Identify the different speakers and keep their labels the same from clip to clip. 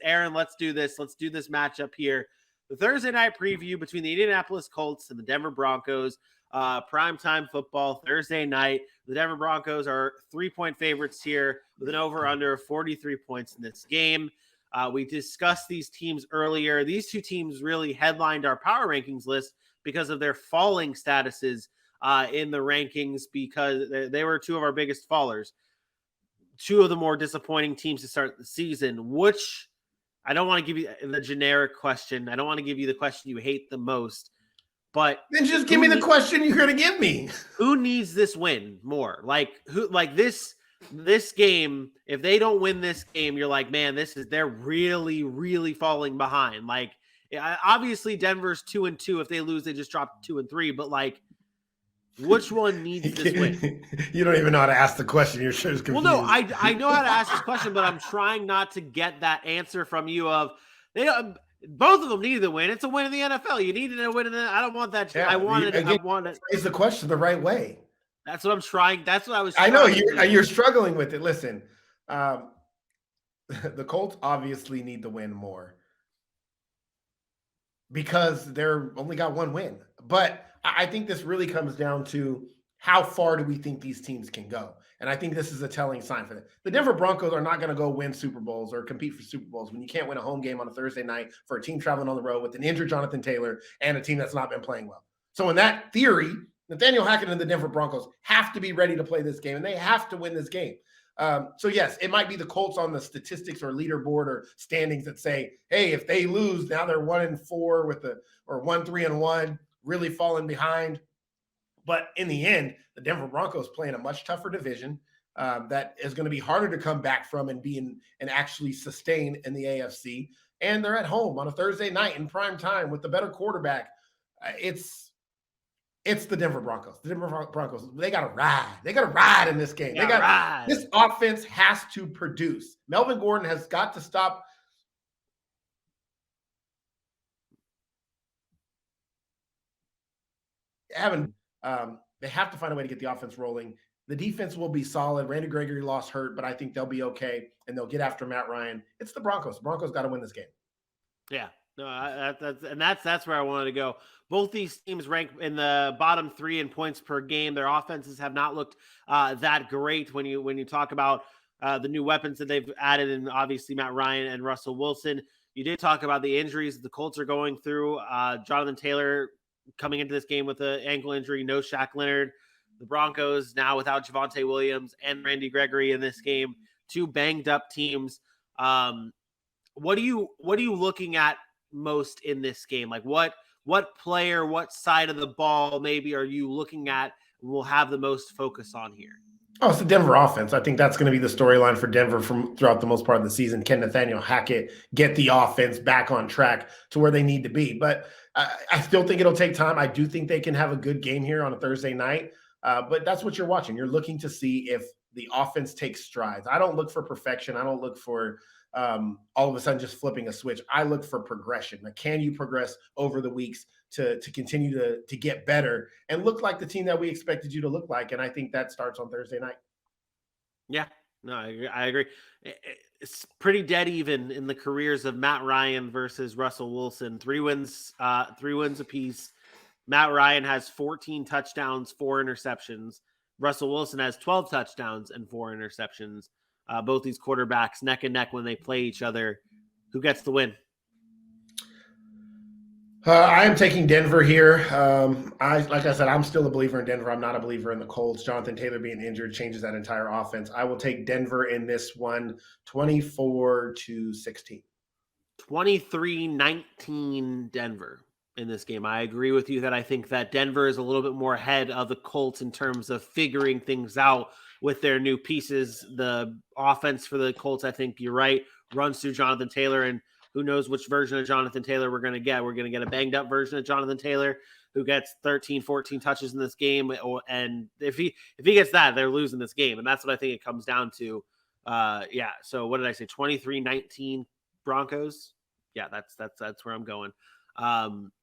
Speaker 1: Aaron, let's do this. Let's do this matchup here. The Thursday night preview between the Indianapolis Colts and the Denver Broncos. Primetime football, Thursday night. The Denver Broncos are 3-point favorites here with an over-under of 43 points in this game. We discussed these teams earlier. These two teams really headlined our power rankings list because of their falling statuses in the rankings, because they were two of our biggest fallers. Two of the more disappointing teams to start the season, which I don't want to give you the generic question. I don't want to give you the question you hate the most. But
Speaker 2: then just give me the question you're going to give me.
Speaker 1: Who needs this win more? This game, if they don't win this game, you're like, man, they're really, really falling behind. Like, obviously Denver's 2-2. If they lose, they just drop 2-3. But which one needs this win?
Speaker 2: You don't even know how to ask the question. You're sure it's confused.
Speaker 1: Well, no, I know how to ask this question, but I'm trying not to get that answer from you of both of them need the win. It's a win in the NFL. You needed a win in the. I don't want that.
Speaker 2: Yeah,
Speaker 1: I want it.
Speaker 2: Phrase the question the right way.
Speaker 1: That's what I'm trying. That's what I was.
Speaker 2: I know you're struggling with it. Listen, the Colts obviously need the win more because they're only got one win. But I think this really comes down to how far do we think these teams can go? And I think this is a telling sign for them. The Denver Broncos are not going to go win Super Bowls or compete for Super Bowls when you can't win a home game on a Thursday night for a team traveling on the road with an injured Jonathan Taylor and a team that's not been playing well. So in that theory, Nathaniel Hackett and the Denver Broncos have to be ready to play this game, and they have to win this game. So yes, it might be the Colts on the statistics or leaderboard or standings that say, hey, if they lose, now they're 1-4 or 1-3-1, really falling behind. But in the end, the Denver Broncos play in a much tougher division that is going to be harder to come back from and actually sustain in the AFC. And they're at home on a Thursday night in prime time with the better quarterback. It's the Denver Broncos. The Denver Broncos, they got to ride. They got to ride in this game. This offense has to produce. Melvin Gordon has got to stop. They have to find a way to get the offense rolling. The defense will be solid. Randy Gregory lost hurt, but I think they'll be okay, and they'll get after Matt Ryan. It's the Broncos. The Broncos got to win this game.
Speaker 1: Yeah, no, that's where I wanted to go. Both these teams rank in the bottom 3 in points per game. Their offenses have not looked that great when you talk about the new weapons that they've added, and obviously Matt Ryan and Russell Wilson. You did talk about the injuries the Colts are going through. Jonathan Taylor coming into this game with an ankle injury, no Shaq Leonard. The Broncos now without Javonte Williams and Randy Gregory in this game. Two banged up teams. What are you looking at most in this game? Like what player, what side of the ball maybe are you looking at will have the most focus on here?
Speaker 2: Oh, it's the Denver offense. I think that's going to be the storyline for Denver throughout the most part of the season. Can Nathaniel Hackett get the offense back on track to where they need to be? But I still think it'll take time. I do think they can have a good game here on a Thursday night. But that's what you're watching. You're looking to see if the offense takes strides. I don't look for perfection. I don't look for all of a sudden just flipping a switch. I look for progression. Like, can you progress over the weeks to continue to get better and look like the team that we expected you to look like? And I think that starts on Thursday night.
Speaker 1: Yeah, no, I agree. It's pretty dead even in the careers of Matt Ryan versus Russell Wilson. 3 wins apiece. Matt Ryan has 14 touchdowns, 4 interceptions. Russell Wilson has 12 touchdowns and 4 interceptions. Both these quarterbacks neck and neck when they play each other. Who gets the win?
Speaker 2: I am taking Denver here. Like I said, I'm still a believer in Denver. I'm not a believer in the Colts. Jonathan Taylor being injured changes that entire offense. I will take Denver in this one, 24-16.
Speaker 1: 23-19 Denver in this game. I agree with you that I think that Denver is a little bit more ahead of the Colts in terms of figuring things out with their new pieces. The offense for the Colts, I think you're right, runs through Jonathan Taylor, and who knows which version of Jonathan Taylor we're going to get. We're going to get a banged up version of Jonathan Taylor who gets 13, 14 touches in this game. And if he gets that, they're losing this game. And that's what I think it comes down to. So what did I say? 23-19 Broncos. Yeah, that's where I'm going.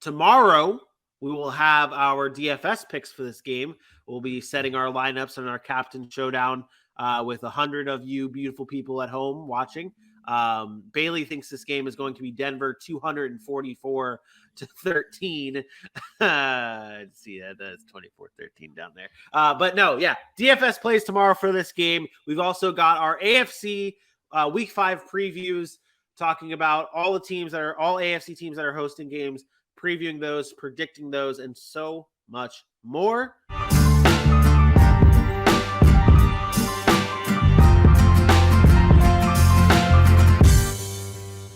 Speaker 1: Tomorrow we will have our DFS picks for this game. We'll be setting our lineups and our captain showdown with 100 of you beautiful people at home watching. Bailey thinks this game is going to be Denver 244-13. See that that's 24-13 down there. But no, yeah, DFS plays tomorrow for this game. We've also got our AFC Week 5 previews, talking about all AFC teams that are hosting games, previewing those, predicting those, and so much more.